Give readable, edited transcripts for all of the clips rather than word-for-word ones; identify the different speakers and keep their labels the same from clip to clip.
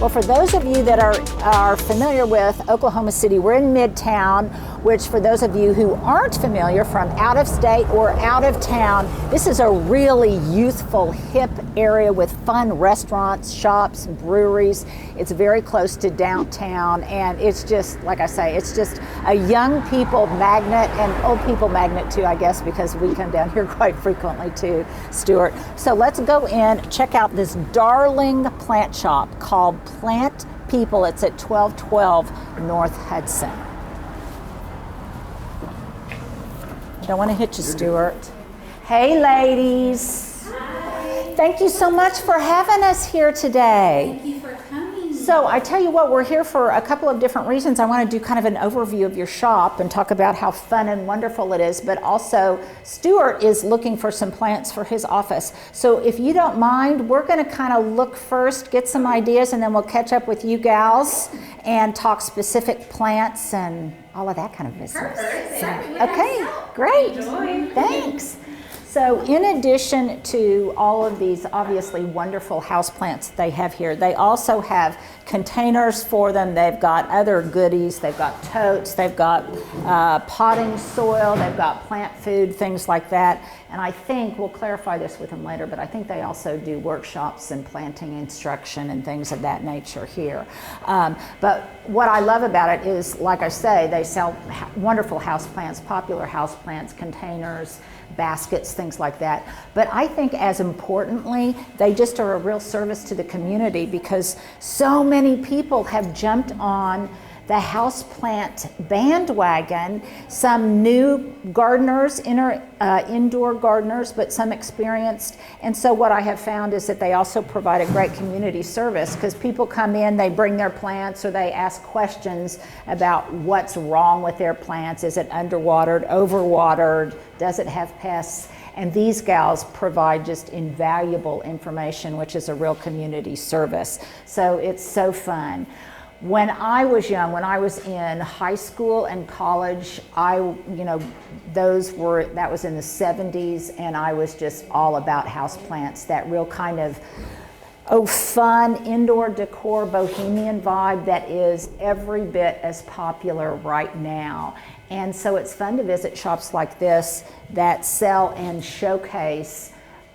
Speaker 1: Well, for those of you that are familiar with Oklahoma City, we're in Midtown, which for those of you who aren't familiar, from out of state or out of town, this is a really youthful, hip area with fun restaurants, shops, breweries. It's very close to downtown, and it's just, like I say, it's just a young people magnet and old people magnet too, I guess, because we come down here quite frequently too, Stuart. So let's go in, check out this darling plant shop called Plant People. It's at 1212 North Hudson. I don't want to hit you, Stuart. Hey, ladies.
Speaker 2: Hi.
Speaker 1: Thank you so much for having us here today.
Speaker 2: Thank you for coming.
Speaker 1: So I tell you what, we're here for a couple of different reasons. I want to do kind of an overview of your shop and talk about how fun and wonderful it is, but also Stuart is looking for some plants for his office. So if you don't mind, we're going to kind of look first, get some ideas, and then we'll catch up with you gals and talk specific plants and all of that kind of business.
Speaker 2: Perfect.
Speaker 1: Okay, great.
Speaker 2: Enjoy.
Speaker 1: Thanks. So in addition to all of these obviously wonderful houseplants they have here, they also have containers for them. They've got other goodies. They've got totes. They've got potting soil. They've got plant food, things like that. And I think, we'll clarify this with them later, but I think they also do workshops and planting instruction and things of that nature here. But what I love about it is, like I say, they sell wonderful houseplants, popular houseplants, containers, baskets, things like that. But I think as importantly, they just are a real service to the community because so many people have jumped on the houseplant bandwagon, some new gardeners, indoor gardeners, but some experienced. And so what I have found is that they also provide a great community service because people come in, they bring their plants or they ask questions about what's wrong with their plants. Is it underwatered, overwatered? Does it have pests? And these gals provide just invaluable information, which is a real community service. So it's so fun. When I was young, when I was in high school and college, that was in the 70s, and I was just all about houseplants, that real kind of fun indoor decor bohemian vibe that is every bit as popular right now. And so it's fun to visit shops like this that sell and showcase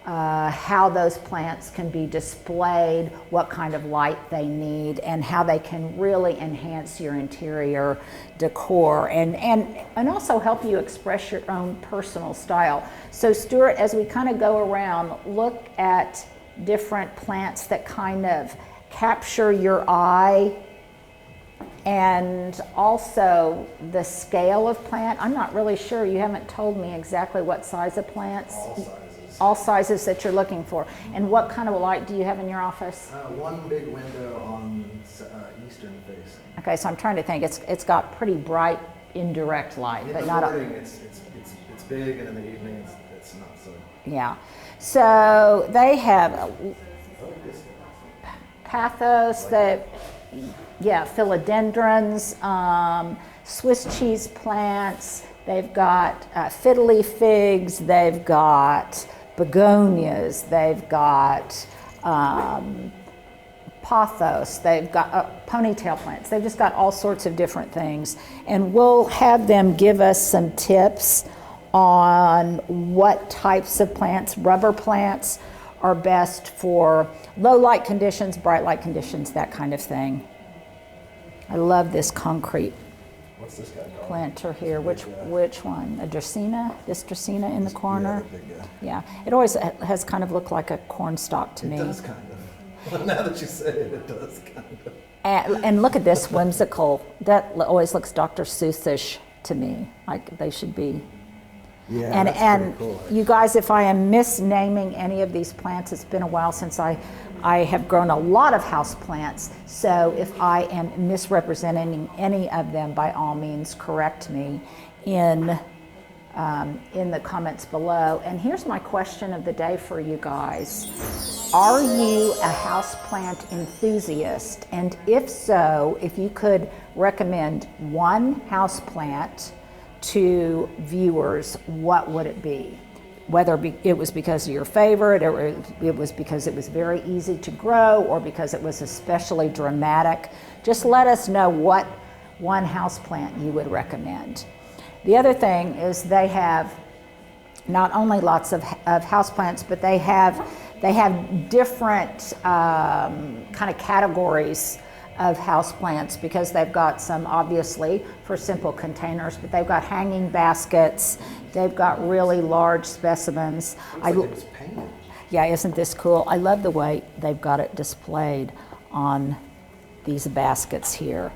Speaker 1: how those plants can be displayed, what kind of light they need, and how they can really enhance your interior decor and also help you express your own personal style. So Stuart, as we kind of go around, look at different plants that kind of capture your eye, and also the scale of plant. I'm not really sure, you haven't told me exactly what size of plants. All sizes that you're looking for. And what kind of light do you have in your office?
Speaker 3: One big window on eastern facing.
Speaker 1: Okay, so I'm trying to think. It's got pretty bright indirect light,
Speaker 3: In
Speaker 1: but
Speaker 3: the
Speaker 1: not
Speaker 3: morning, it's big, and in the evening, it's not so.
Speaker 1: Yeah. So they have pathos, philodendrons, Swiss cheese plants. They've got fiddly figs. They've got begonias, they've got pothos, they've got ponytail plants. They've just got all sorts of different things. And we'll have them give us some tips on what types of plants, rubber plants, are best for low light conditions, bright light conditions, that kind of thing. I love this concrete
Speaker 3: What's this guy called?
Speaker 1: planter here. Which one? A Dracaena? This Dracaena in the corner?
Speaker 3: Yeah, the big guy.
Speaker 1: Yeah. It always has kind of looked like a corn stalk to me.
Speaker 3: It does kind of. Now that you say it, it does kind of.
Speaker 1: And look at this whimsical. That always looks Dr. Seussish to me. Like they should be.
Speaker 3: Yeah,
Speaker 1: And
Speaker 3: pretty cool,
Speaker 1: you guys, if I am misnaming any of these plants, it's been a while since I have grown a lot of house plants. So if I am misrepresenting any of them, by all means, correct me in the comments below. And here's my question of the day for you guys. Are you a houseplant enthusiast? And if so, if you could recommend one houseplant to viewers, what would it be? it was because of your favorite, or it was because it was very easy to grow, or because it was especially dramatic. Just let us know what one houseplant you would recommend. The other thing is they have not only lots of houseplants, but they have different kind of categories of houseplants, because they've got some obviously for simple containers, but they've got hanging baskets, they've got really large specimens.
Speaker 3: Looks like it was painted.
Speaker 1: Yeah, isn't this cool? I love the way they've got it displayed on these baskets here.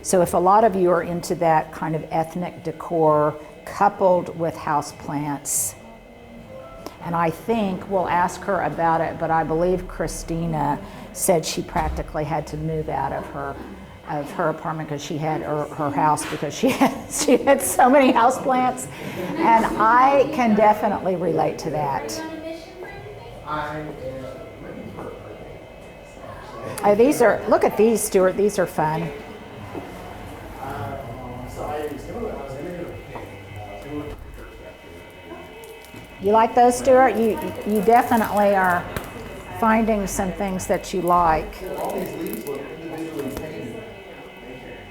Speaker 1: So if a lot of you are into that kind of ethnic decor coupled with houseplants, and I think we'll ask her about it, but I believe Christina said she practically had to move out of her apartment because she had her house, because she had so many houseplants, and I can definitely relate to that. Oh, these are, look at these, Stuart. These are fun. You like those, Stuart? You definitely are finding some things that you like.
Speaker 3: All these leaves look individually painted.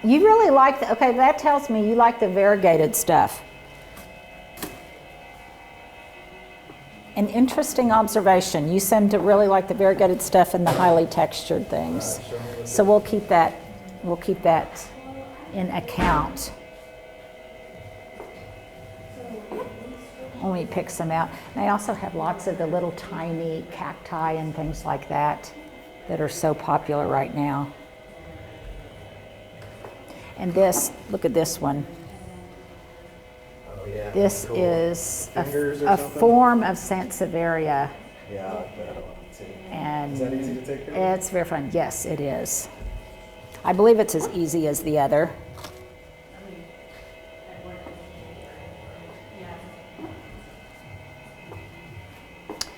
Speaker 1: You really like okay, that tells me you like the variegated stuff. An interesting observation. You seem to really like the variegated stuff and the highly textured things. So we'll keep that in account when we pick some out. And they also have lots of the little tiny cacti and things like that are so popular right now. And this, look at this one.
Speaker 3: Oh, yeah.
Speaker 1: This
Speaker 3: Cool.
Speaker 1: is
Speaker 3: Fingers or
Speaker 1: a
Speaker 3: something?
Speaker 1: form of Sansevieria.
Speaker 3: Yeah, I like that one too.
Speaker 1: And
Speaker 3: Is that easy to take care of?
Speaker 1: it's very fun. Yes, it is. I believe it's as easy as the other.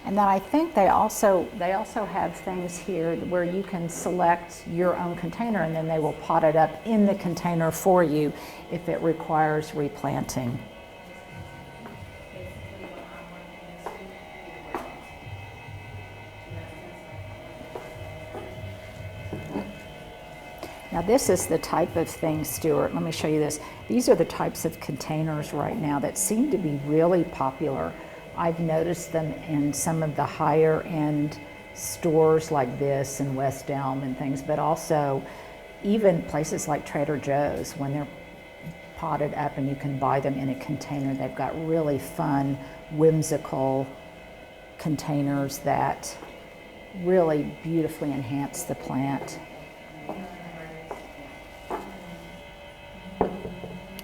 Speaker 1: And then I think they also have things here where you can select your own container, and then they will pot it up in the container for you if it requires replanting. Now this is the type of thing, Stuart, let me show you this. These are the types of containers right now that seem to be really popular. I've noticed them in some of the higher end stores like this in West Elm and things, but also even places like Trader Joe's, when they're potted up and you can buy them in a container. They've got really fun, whimsical containers that really beautifully enhance the plant.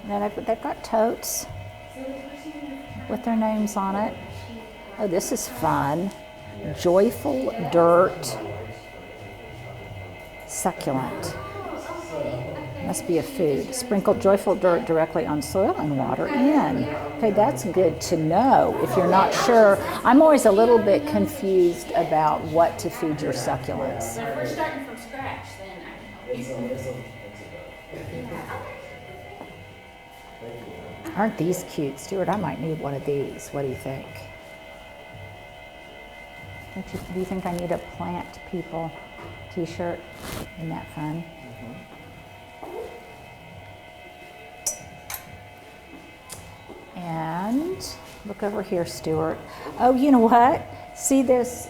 Speaker 1: Now they've got totes with their names on it. Oh, this is fun. Joyful Dirt Succulent. Must be a food. Sprinkle joyful dirt directly on soil and water in. Okay, that's good to know if you're not sure. I'm always a little bit confused about what to feed your succulents.
Speaker 2: If we're starting from scratch, then I can help you.
Speaker 1: Aren't these cute, Stuart? I might need one of these. What do you think? Do you think I need a plant people t-shirt? Isn't that fun? And look over here, Stuart. Oh, you know what? See this?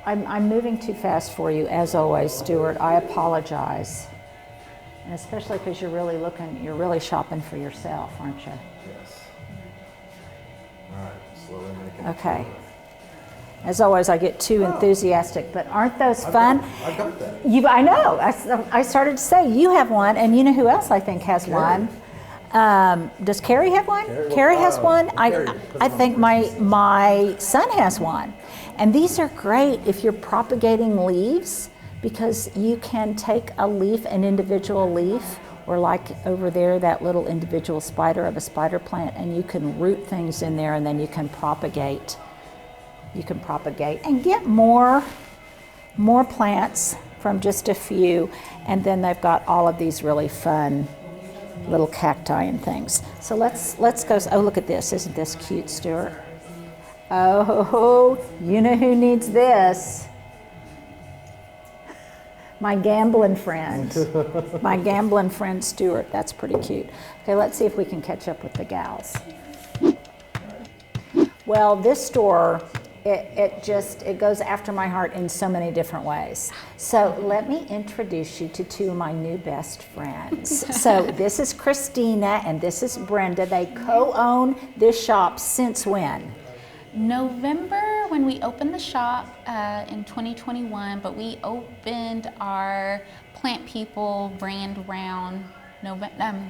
Speaker 1: I'm moving too fast for you, as always, Stuart. I apologize. And especially because you're really shopping for yourself, aren't you?
Speaker 3: Yes. All right, slowly making it.
Speaker 1: Okay. As always, I get too enthusiastic, but aren't those fun?
Speaker 3: I've got that.
Speaker 1: I know. I started to say you have one, and you know who else I think has one? Does Carrie have one? Carrie has one. I think my son has one, and these are great if you're propagating leaves, because you can take a leaf, an individual leaf, or like over there, that little individual spider of a spider plant, and you can root things in there, and then you can propagate. You can propagate and get more plants from just a few, and then they've got all of these really fun little cacti and things. So let's go. Oh, look at this! Isn't this cute, Stuart? Oh, you know who needs this? My gambling friend. My gambling friend Stuart. That's pretty cute. Okay, let's see if we can catch up with the gals. Well, this store, it goes after my heart in so many different ways. So let me introduce you to two of my new best friends. So this is Christina and this is Brenda. They co-own this shop since when?
Speaker 2: November when we opened the shop in 2021, but we opened our Plant People brand around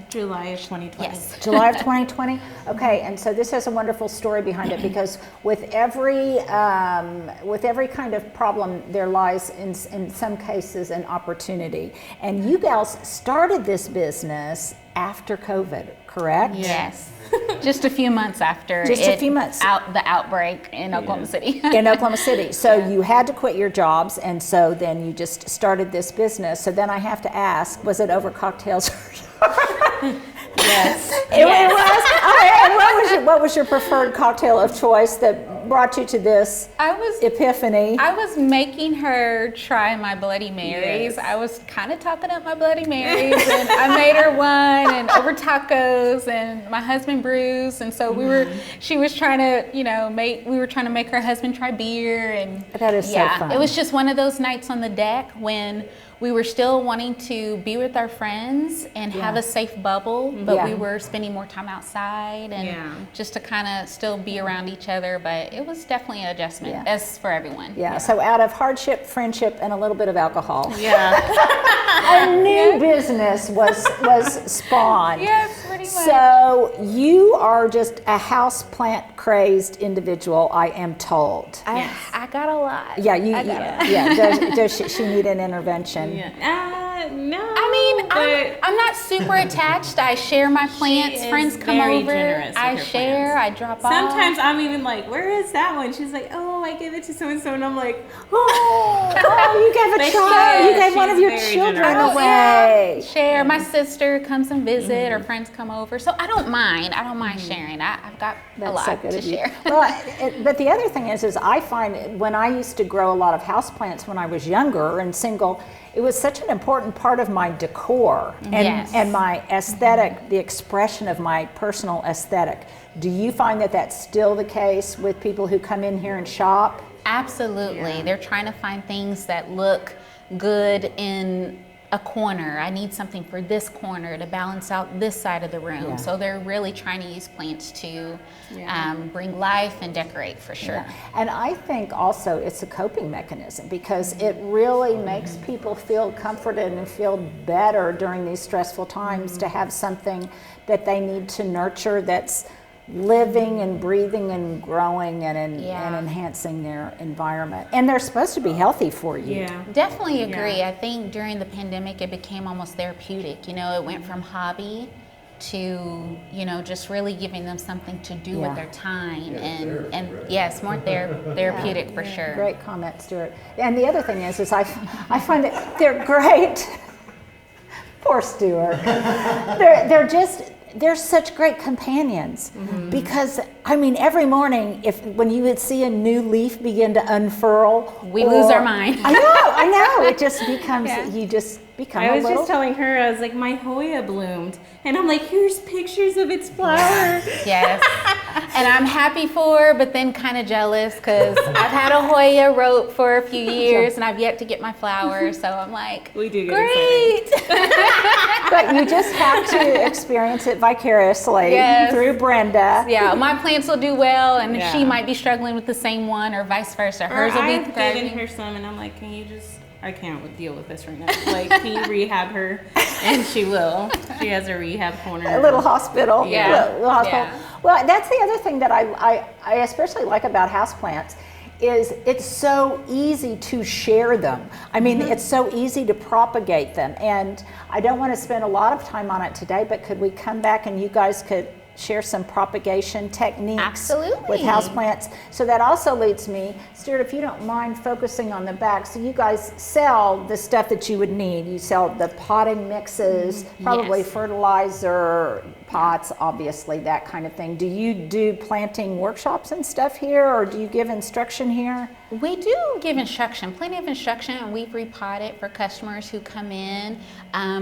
Speaker 4: July of 2020.
Speaker 2: Yes.
Speaker 1: July of 2020? Okay, and so this has a wonderful story behind it because with every kind of problem, there lies in some cases an opportunity. And you gals started this business after COVID, correct?
Speaker 2: Yes. Just a few months after the outbreak in Oklahoma City.
Speaker 1: In Oklahoma City. So you had to quit your jobs, and so then you just started this business. So then I have to ask, was it over cocktails?
Speaker 4: Yes.
Speaker 1: It was. And what was your preferred cocktail of choice that brought you to this epiphany?
Speaker 2: I was making her try my Bloody Marys.
Speaker 4: Yes.
Speaker 2: I was kind of talking up my Bloody Marys, and I made her one, and over tacos, and my husband brews, and so she was trying to, we were trying to make her husband try beer, and
Speaker 1: that is so fun.
Speaker 2: It was just one of those nights on the deck when we were still wanting to be with our friends and have a safe bubble, but we were spending more time outside and just to kind of still be around each other. But it was definitely an adjustment, as for everyone.
Speaker 1: Yeah. So out of hardship, friendship, and a little bit of alcohol,
Speaker 4: Yeah.
Speaker 1: a new business was spawned.
Speaker 2: Yes, pretty much.
Speaker 1: So you are just a houseplant crazed individual, I am told.
Speaker 2: I got a lot.
Speaker 1: Yeah. Does she need an intervention?
Speaker 4: Yeah. No.
Speaker 2: I mean, I'm not super attached. I share my plants. Friends come
Speaker 4: very
Speaker 2: over.
Speaker 4: generous with
Speaker 2: I
Speaker 4: her
Speaker 2: share.
Speaker 4: plants.
Speaker 2: I drop off.
Speaker 4: Sometimes I'm even like, where is that one? She's like, oh, I gave it to so and so, and I'm like,
Speaker 1: you gave a
Speaker 4: But
Speaker 1: child. You gave one of
Speaker 4: she's
Speaker 1: your
Speaker 4: very
Speaker 1: children
Speaker 4: generous.
Speaker 1: away.
Speaker 2: Share. My sister comes and visit, or friends come over. So I don't mind. I don't mind sharing. I've got a lot to share.
Speaker 1: Well, but the other thing is I find when I used to grow a lot of houseplants when I was younger and single, it was such an important part of my decor and my aesthetic, the expression of my personal aesthetic. Do you find that that's still the case with people who come in here and shop?
Speaker 2: Absolutely.
Speaker 4: Yeah.
Speaker 2: They're trying to find things that look good in a corner. I need something for this corner to balance out this side of the room.
Speaker 1: Yeah.
Speaker 2: So they're really trying to use plants to bring life and decorate for sure.
Speaker 1: Yeah. And I think also it's a coping mechanism because it really makes people feel comforted and feel better during these stressful times to have something that they need to nurture that's living and breathing and growing and enhancing their environment. And they're supposed to be healthy for you.
Speaker 4: yeah.
Speaker 2: Definitely agree. I think during the pandemic it became almost therapeutic. It went from hobby to just really giving them something to do with their time and yes, more therapeutic for sure.
Speaker 1: Great comment, Stuart. And the other thing is I find that they're great. Poor Stuart. They're such great companions because every morning when you would see a new leaf begin to unfurl,
Speaker 2: We lose our mind.
Speaker 1: I know. It just becomes you just become
Speaker 4: I was
Speaker 1: a little.
Speaker 4: just telling her, I was like, my Hoya bloomed. And I'm like, here's pictures of its flower.
Speaker 2: Yes. And I'm happy for her, but then kind of jealous because I've had a Hoya rope for a few years and I've yet to get my flowers. So I'm like,
Speaker 4: We do get
Speaker 2: great.
Speaker 1: But you just have to experience it vicariously
Speaker 2: Yes.
Speaker 1: through Brenda.
Speaker 2: Yeah, my plants will do well and
Speaker 4: Yeah.
Speaker 2: she might be struggling with the same one or vice versa.
Speaker 4: Or
Speaker 2: Hers will be
Speaker 4: I've given
Speaker 2: thriving.
Speaker 4: her some, and I'm like, I can't deal with this right now. Like, can you rehab her? And she will. She has a rehab corner.
Speaker 1: A little hospital.
Speaker 2: Yeah.
Speaker 1: Little hospital.
Speaker 2: Yeah.
Speaker 1: Well, that's the other thing that I especially like about houseplants is it's so easy to share them. It's so easy to propagate them. And I don't want to spend a lot of time on it today, but could we come back and you guys could share some propagation techniques
Speaker 2: Absolutely.
Speaker 1: with houseplants. So that also leads me, Stuart, if you don't mind focusing on the back. So you guys sell the stuff that you would need. You sell the potting mixes, probably
Speaker 2: Yes.
Speaker 1: fertilizer pots, obviously, that kind of thing. Do you do planting workshops and stuff here, or do you give instruction here?
Speaker 2: We do give instruction, plenty of instruction, and we've repotted for customers who come in.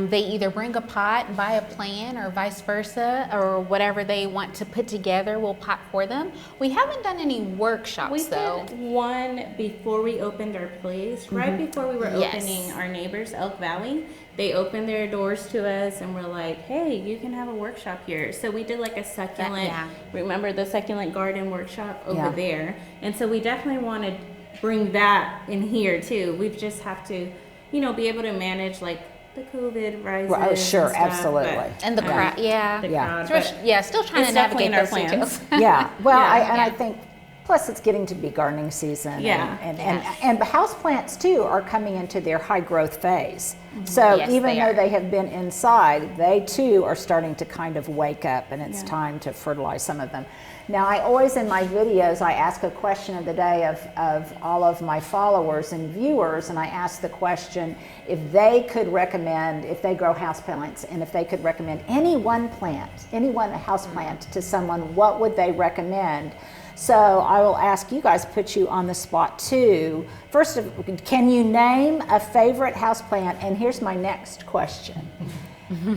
Speaker 2: They either bring a pot and buy a plant, or vice versa, or whatever they want to put together, we'll pot for them. We haven't done any workshops
Speaker 4: We
Speaker 2: though.
Speaker 4: did one before we opened our place, right before we were
Speaker 2: Yes.
Speaker 4: opening. Our neighbors, Elk Valley, they opened their doors to us and were like, hey, you can have a workshop here. So we did like a succulent,
Speaker 2: yeah.
Speaker 4: remember the succulent garden workshop over
Speaker 1: Yeah.
Speaker 4: there? And so we definitely want to bring that in here too. We just have to, you know, be able to manage like the COVID rises.
Speaker 1: Oh, sure,
Speaker 4: and stuff,
Speaker 1: absolutely.
Speaker 4: but,
Speaker 2: And the crowd, yeah.
Speaker 4: the
Speaker 1: Yeah.
Speaker 4: crowd,
Speaker 2: So we're,
Speaker 4: but
Speaker 2: yeah, still trying
Speaker 4: it's
Speaker 2: to
Speaker 4: definitely
Speaker 2: navigate
Speaker 4: in our
Speaker 2: those
Speaker 4: plans.
Speaker 2: details.
Speaker 1: Yeah, well,
Speaker 4: Yeah.
Speaker 1: I think, plus it's getting to be gardening season.
Speaker 4: Yeah.
Speaker 1: And houseplants too are coming into their high growth phase. So
Speaker 2: Yes,
Speaker 1: even
Speaker 2: they
Speaker 1: though
Speaker 2: are.
Speaker 1: they have been inside, they too are starting to kind of wake up, and it's
Speaker 4: Yeah.
Speaker 1: time to fertilize some of them. Now, I always in my videos, I ask a question of the day of all of my followers and viewers, and I ask the question if they could recommend, if they grow houseplants, and if they could recommend any one plant, any one houseplant to someone, what would they recommend? So I will ask you guys, put you on the spot too. First, can you name a favorite houseplant? And here's my next question.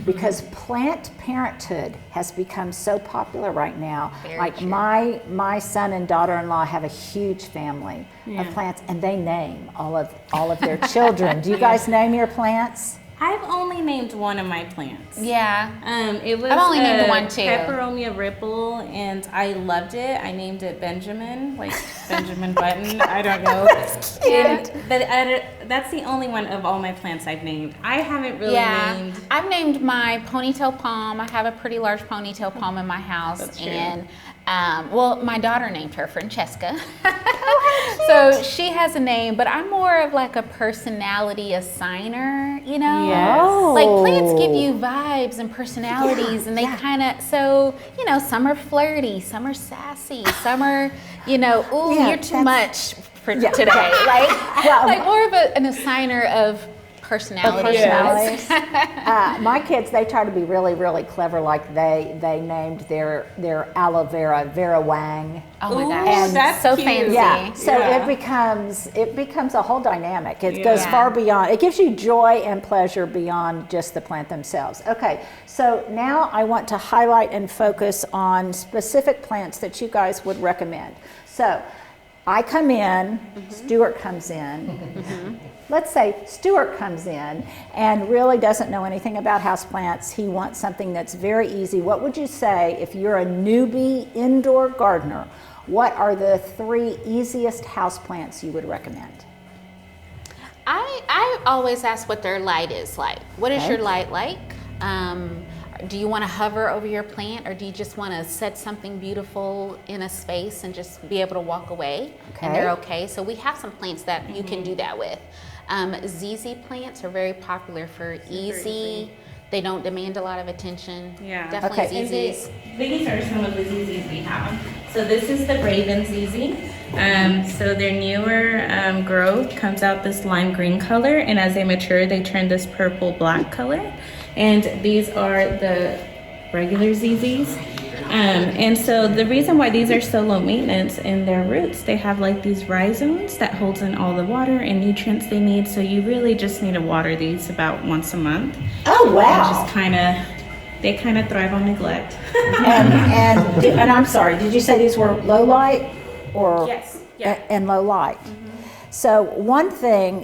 Speaker 1: Because plant parenthood has become so popular right now.
Speaker 2: Very
Speaker 1: like
Speaker 2: true.
Speaker 1: my son and daughter-in-law have a huge family
Speaker 4: Yeah.
Speaker 1: of plants, and they name all of their children. Do you guys name your plants?
Speaker 4: I've only named one of my plants.
Speaker 2: Yeah.
Speaker 4: It was
Speaker 2: I've only named one too.
Speaker 4: Peperomia Ripple, and I loved it. I named it Benjamin, like Benjamin Button. I don't know. But that's the only one of all my plants I've named. I haven't really named.
Speaker 2: I've named my ponytail palm. I have a pretty large ponytail palm in my house.
Speaker 4: That's true.
Speaker 2: And well, my daughter named her Francesca. So she has a name, but I'm more of like a personality assigner, you know?
Speaker 4: Yes.
Speaker 2: Like plants give you vibes and personalities, and they kind of, so, you know, some are flirty, some are sassy, some are, you know, ooh,
Speaker 1: Yeah,
Speaker 2: you're too much for
Speaker 1: Yeah.
Speaker 2: today. Like,
Speaker 1: Well,
Speaker 2: like more of an assigner of personalities.
Speaker 1: Personalities. My kids, they try to be really, really clever. Like they named their aloe vera Vera Wang.
Speaker 2: Oh my
Speaker 4: Ooh,
Speaker 2: gosh,
Speaker 1: And
Speaker 4: that's
Speaker 2: so
Speaker 4: cute.
Speaker 2: fancy.
Speaker 1: Yeah, so
Speaker 4: Yeah.
Speaker 1: it becomes a whole dynamic. It goes
Speaker 2: Yeah.
Speaker 1: far beyond. It gives you joy and pleasure beyond just the plant themselves. Okay, so now I want to highlight and focus on specific plants that you guys would recommend. So I come in, Stuart comes in. Let's say Stuart comes in and really doesn't know anything about houseplants. He wants something that's very easy. What would you say if you're a newbie indoor gardener? What are the 3 easiest houseplants you would recommend?
Speaker 2: I always ask what their light is like. What is
Speaker 1: Okay.
Speaker 2: your light like? Do you want to hover over your plant, or do you just want to set something beautiful in a space and just be able to walk away and they're okay? So we have some plants that you can do that with. ZZ plants are very popular for easy. They don't demand a lot of attention.
Speaker 4: Yeah.
Speaker 2: Definitely
Speaker 1: Okay.
Speaker 2: ZZs.
Speaker 4: These are some of the ZZs we have. So this is the Raven ZZ. So their newer growth comes out this lime green color, and as they mature, they turn this purple black color. And these are the regular ZZs. And so the reason why these are so low maintenance in their roots, they have like these rhizomes that holds in all the water and nutrients they need. So you really just need to water these about once a month.
Speaker 1: Oh,
Speaker 4: And
Speaker 1: wow.
Speaker 4: just they kind of thrive on neglect.
Speaker 1: And I'm sorry, did you say these were low light or?
Speaker 4: Yes, yeah.
Speaker 1: And low light. So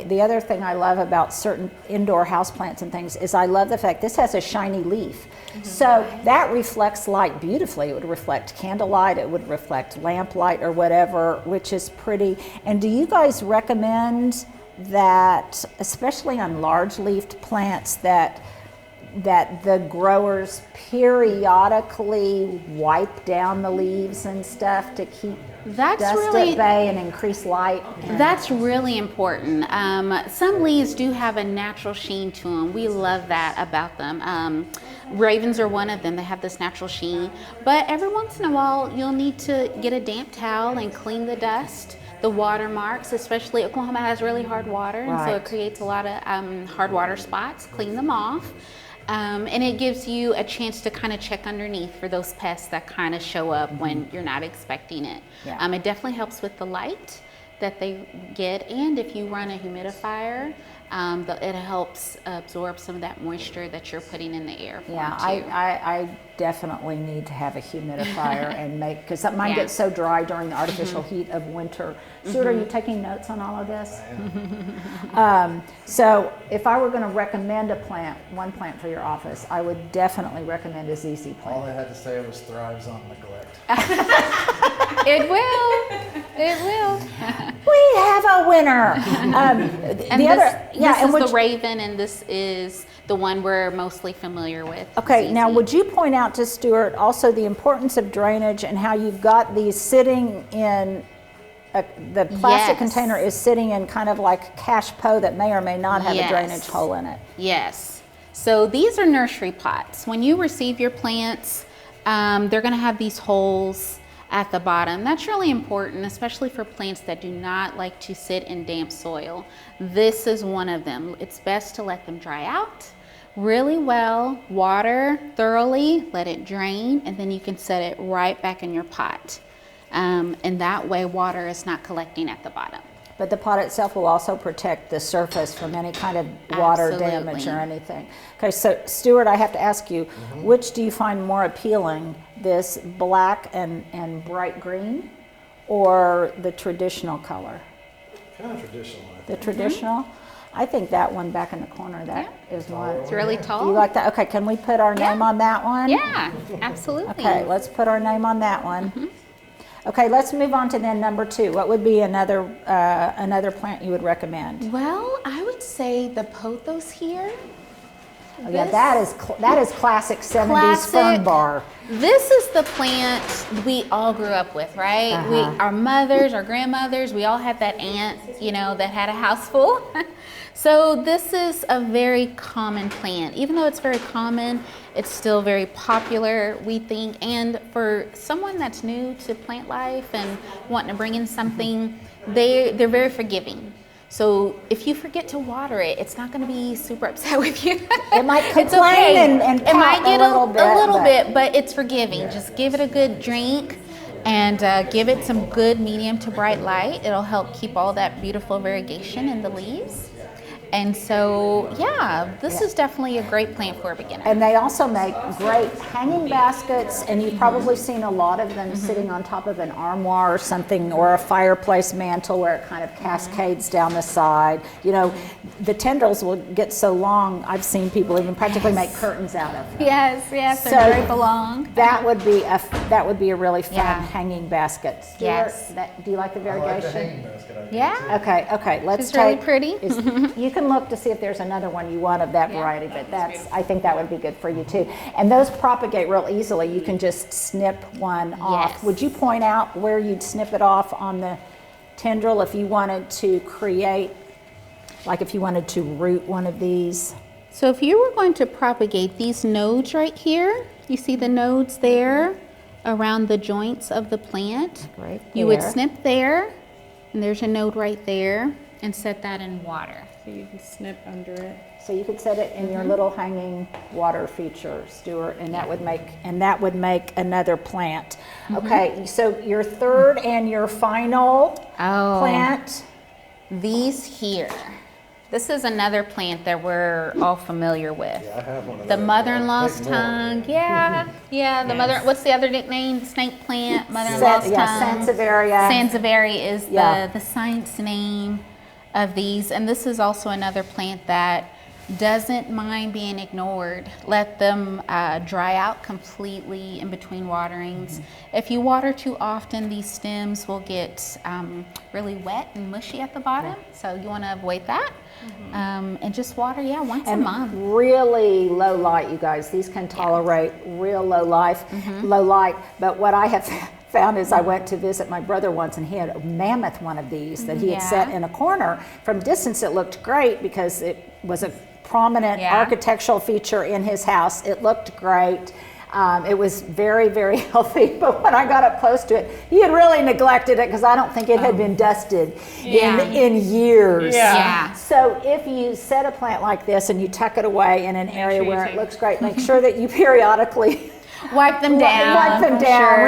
Speaker 1: the other thing I love about certain indoor houseplants and things is I love the fact this has a shiny leaf. So that reflects light beautifully. It would reflect candlelight, it would reflect lamplight or whatever, which is pretty. And do you guys recommend that, especially on large leafed plants, that the growers periodically wipe down the leaves and stuff to keep
Speaker 2: That's
Speaker 1: dust
Speaker 2: really
Speaker 1: at bay and increase light?
Speaker 2: That's really important. Some leaves do have a natural sheen to them. We love that about them. Ravens are one of them. They have this natural sheen. But every once in a while, you'll need to get a damp towel and clean the dust, the watermarks, especially Oklahoma has really hard water, and so it creates a lot of hard water spots. Clean them off. And it gives you a chance to kind of check underneath for those pests that kind of show up when you're not expecting it. It definitely helps with the light that they get, and if you run a humidifier, it helps absorb some of that moisture that you're putting in the air for them too.
Speaker 1: I definitely need to have a humidifier and because mine gets so dry during the artificial heat of winter. Stuart, are you taking notes on all of this? So if I were going to recommend one plant for your office, I would definitely recommend a ZZ plant.
Speaker 3: All I had to say was thrives on neglect.
Speaker 2: It will. It will.
Speaker 1: We have a winner.
Speaker 2: And this is the Raven, and this is the one we're mostly familiar with.
Speaker 1: Okay,
Speaker 2: ZZ.
Speaker 1: now would you point out to Stuart also the importance of drainage and how you've got these sitting in, the plastic container is sitting in kind of like cache pot that may or may not have a drainage hole in it.
Speaker 2: Yes. So these are nursery pots. When you receive your plants, they're going to have these holes at the bottom. That's really important, especially for plants that do not like to sit in damp soil. This is one of them. It's best to let them dry out really well, water thoroughly, let it drain, and then you can set it right back in your pot. And that way water is not collecting at the bottom.
Speaker 1: But the pot itself will also protect the surface from any kind of water damage or anything. Okay, so Stuart, I have to ask you, which do you find more appealing, this black and bright green, or the traditional color?
Speaker 3: Kind of traditional, I think.
Speaker 1: The traditional? I think that one back in the corner, that is one.
Speaker 2: It's really tall.
Speaker 1: Do you like that? Okay, can we put our name on that one?
Speaker 2: Yeah, absolutely.
Speaker 1: Okay, let's put our name on that one. Okay, let's move on to then number 2. What would be another plant you would recommend?
Speaker 2: Well, I would say the pothos here.
Speaker 1: Oh, yeah, that is classic 70s fern bar.
Speaker 2: This is the plant we all grew up with, right? Our mothers, our grandmothers, we all had that aunt, that had a house full. So this is a very common plant. Even though it's very common, it's still very popular, we think. And for someone that's new to plant life and wanting to bring in something, they're very forgiving. So if you forget to water it, it's not going to be super upset with you.
Speaker 1: It might complain and
Speaker 2: it might get a little
Speaker 1: bit,
Speaker 2: but it's forgiving. Just give it a good drink and give it some good medium to bright light. It'll help keep all that beautiful variegation in the leaves. And so, this is definitely a great plant for a beginner.
Speaker 1: And they also make great hanging baskets, and you've probably seen a lot of them sitting on top of an armoire or something, or a fireplace mantle where it kind of cascades down the side. The tendrils will get so long, I've seen people even practically make curtains out of them.
Speaker 2: Yes,
Speaker 1: So
Speaker 2: they drape along.
Speaker 1: That would be a really fun hanging basket. Stuart,
Speaker 2: Yes.
Speaker 1: Do you like the
Speaker 3: I like the
Speaker 1: variegation?
Speaker 3: hanging basket idea.
Speaker 2: Yeah.
Speaker 1: Okay, let's
Speaker 2: It's really pretty.
Speaker 1: You can look to see if there's another one you want of that variety, but I think that would be good for you too. And those propagate real easily. You can just snip one off.
Speaker 2: Yes.
Speaker 1: Would you point out where you'd snip it off on the tendril if you wanted to create, like if you wanted to root one of these?
Speaker 2: So if you were going to propagate these nodes right here, you see the nodes there around the joints of the plant?
Speaker 1: Right
Speaker 2: You would
Speaker 1: there.
Speaker 2: snip there, and there's a node right there, and set that in water.
Speaker 5: So you can snip under it.
Speaker 1: So you could set it in your little hanging water feature, Stuart, and that would make another plant. Okay, so your third and your final plant.
Speaker 2: These here. This is another plant that we're all familiar with.
Speaker 3: Yeah, I have one of
Speaker 2: The
Speaker 3: those.
Speaker 2: mother-in-law's
Speaker 3: Take more.
Speaker 2: tongue. Yeah, what's the other nickname? Snake plant, mother-in-law's tongue.
Speaker 1: Sansevieria.
Speaker 2: Sansevieria is the science name of these. And this is also another plant that doesn't mind being ignored. Let them dry out completely in between waterings. If you water too often, these stems will get really wet and mushy at the bottom. So you want to avoid that. And just water, once a month.
Speaker 1: Really low light, you guys. These can tolerate real low light. But what I have found is I went to visit my brother once, and he had a mammoth one of these that he had set in a corner. From distance, it looked great because it was a prominent architectural feature in his house. It looked great. It was very, very healthy, but when I got up close to it, he had really neglected it because I don't think it had been dusted in years. So if you set a plant like this and you tuck it away in an area where it looks great, make sure that you periodically
Speaker 2: wipe them down.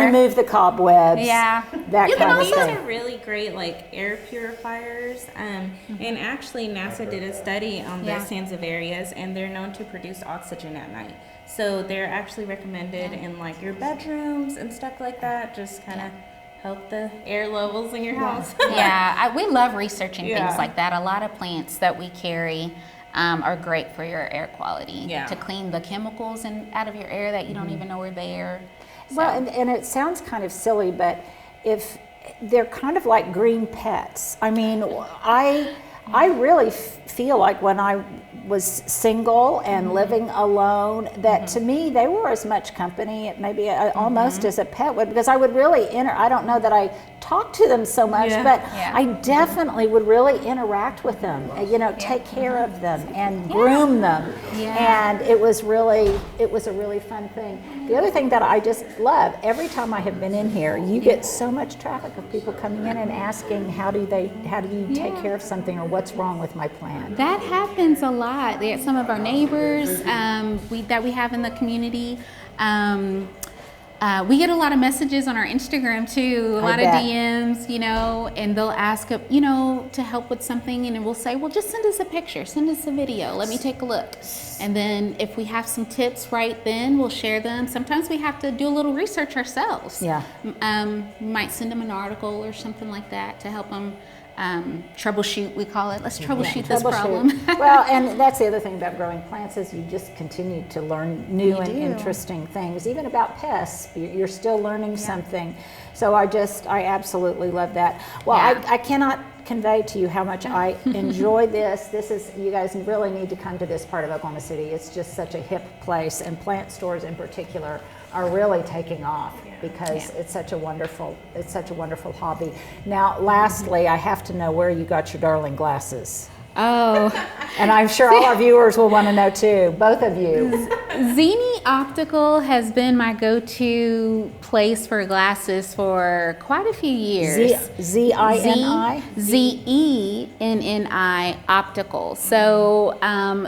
Speaker 1: Remove the cobwebs. That kind of
Speaker 4: These
Speaker 1: thing.
Speaker 4: are really great, like air purifiers. And actually, NASA did a study on the Sansevierias, and they're known to produce oxygen at night. So they're actually recommended in like your bedrooms and stuff like that. Just kind of help the air levels in your house.
Speaker 2: We love researching things like that. A lot of plants that we carry are great for your air quality, to clean the chemicals out of your air that you don't even know are there. So.
Speaker 1: Well, and it sounds kind of silly, but if they're kind of like green pets. I mean, I really feel like when I was single and living alone, that to me they were as much company, maybe almost as a pet would, because I would really I don't know that I talked to them so much, but I definitely would really interact with them, take care of them and groom them. And it was a really fun thing. The other thing that I just love, every time I have been in here, you get so much traffic of people coming in and asking, how do you take care of something, or what's wrong with my plant?
Speaker 2: That happens a lot. Some of our neighbors that we have in the community. We get a lot of messages on our Instagram too, a lot of DMs, and they'll ask, to help with something, and we'll say, well, just send us a picture, send us a video, let me take a look. And then if we have some tips right then, we'll share them. Sometimes we have to do a little research ourselves. We might send them an article or something like that to help them troubleshoot, we call it. Let's troubleshoot this problem.
Speaker 1: Well, and that's the other thing about growing plants is you just continue to learn new and interesting things. Even about pests, you're still learning something. So I absolutely love that. Well, I cannot convey to you how much I enjoy this. You guys really need to come to this part of Oklahoma City. It's just such a hip place, and plant stores in particular are really taking off because it's such a wonderful hobby. Now, lastly, I have to know where you got your darling glasses.
Speaker 2: Oh.
Speaker 1: And I'm sure all our viewers will want to know too, both of you.
Speaker 2: Zini Optical has been my go-to place for glasses for quite a few years.
Speaker 1: Z-I-N-I?
Speaker 2: Z-E-N-N-I Optical. So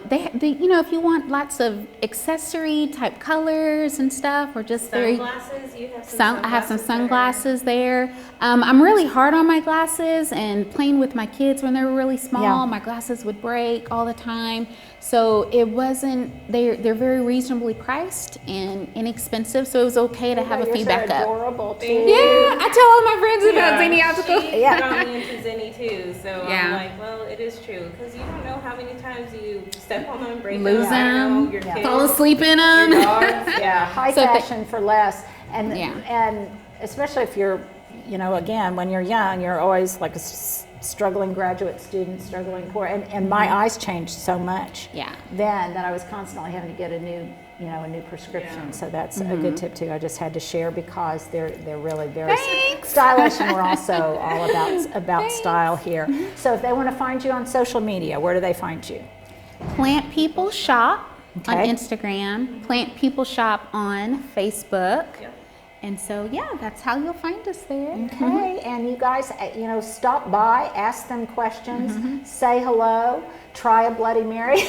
Speaker 2: they if you want lots of accessory type colors and stuff, or just
Speaker 4: Sunglasses? You have some
Speaker 2: I have some sunglasses there. I'm really hard on my glasses, and playing with my kids when they were really small, my glasses would break all the time. So it wasn't, they're very reasonably priced and inexpensive, so it was okay to have a few backup.
Speaker 1: Adorable too.
Speaker 2: Yeah, I tell all my friends about Zini Optical.
Speaker 4: She got me into Zini too, so I'm like, well, it is true, because you don't know how many times you step on them, break
Speaker 2: Lose
Speaker 4: them,
Speaker 2: them,
Speaker 4: your kids,
Speaker 2: fall asleep in them.
Speaker 4: your dogs.
Speaker 1: High fashion for less. And especially if you're, again, when you're young, you're always like a struggling graduate student, struggling poor, and my eyes changed so much then that I was constantly having to get a new prescription. So that's a good tip too. I just had to share because they're really very stylish, and we're also all about style here. So if they want to find you on social media, where do they find you?
Speaker 2: Plant People Shop on Instagram, Plant People Shop on Facebook. And so, that's how you'll find us there.
Speaker 1: Okay, and you guys, stop by, ask them questions, say hello, try a Bloody Mary.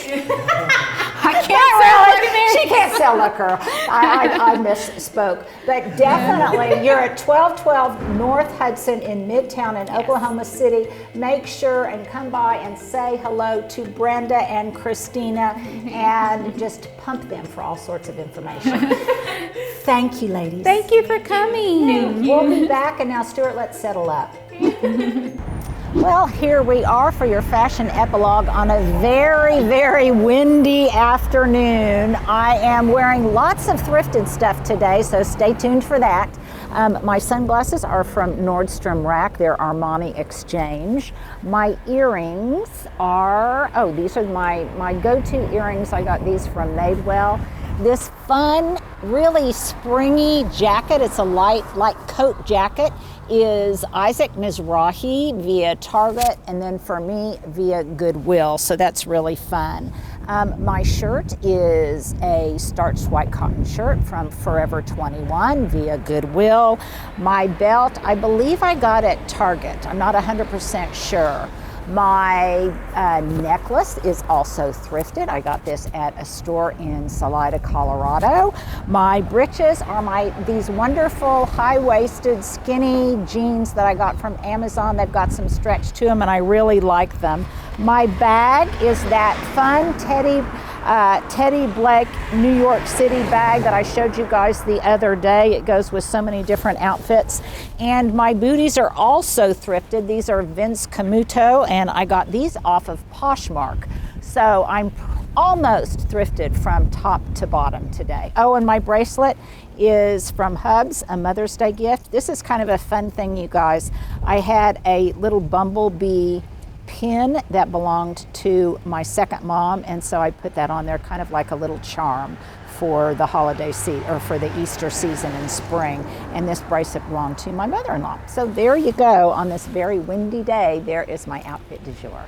Speaker 2: I can't sell Bloody Mary.
Speaker 1: She can't sell liquor. I misspoke. But definitely, you're at 1212 North Hudson in Midtown in Oklahoma City. Make sure and come by and say hello to Brenda and Christina and just pump them for all sorts of information. Thank you, ladies.
Speaker 2: Thank you for coming.
Speaker 1: We'll be back, and now, Stuart, let's settle up. Well, here we are for your fashion epilogue on a very, very windy afternoon. I am wearing lots of thrifted stuff today, so stay tuned for that. My sunglasses are from Nordstrom Rack. They're Armani Exchange. My earrings are, these are my go-to earrings. I got these from Madewell. This fun really springy jacket. It's a light coat jacket. Is Isaac Mizrahi via Target, and then for me via Goodwill. So that's really fun. My shirt is a starched white cotton shirt from Forever 21 via Goodwill. My belt, I believe I got at Target. I'm not 100% sure. My necklace is also thrifted. I got this at a store in Salida, Colorado. My breeches are these wonderful high-waisted skinny jeans that I got from Amazon. They've got some stretch to them and I really like them. My bag is that fun Teddy Blake New York City bag that I showed you guys the other day. It goes with so many different outfits. And my booties are also thrifted. These are Vince Camuto, and I got these off of Poshmark. So I'm almost thrifted from top to bottom today. Oh, and my bracelet is from Hubs, a Mother's Day gift. This is kind of a fun thing, you guys. I had a little bumblebee pin that belonged to my second mom, and so I put that on there kind of like a little charm for the holiday or for the Easter season in spring. And this bracelet belonged to my mother-in-law. So there you go. On this very windy day, there is my outfit du jour.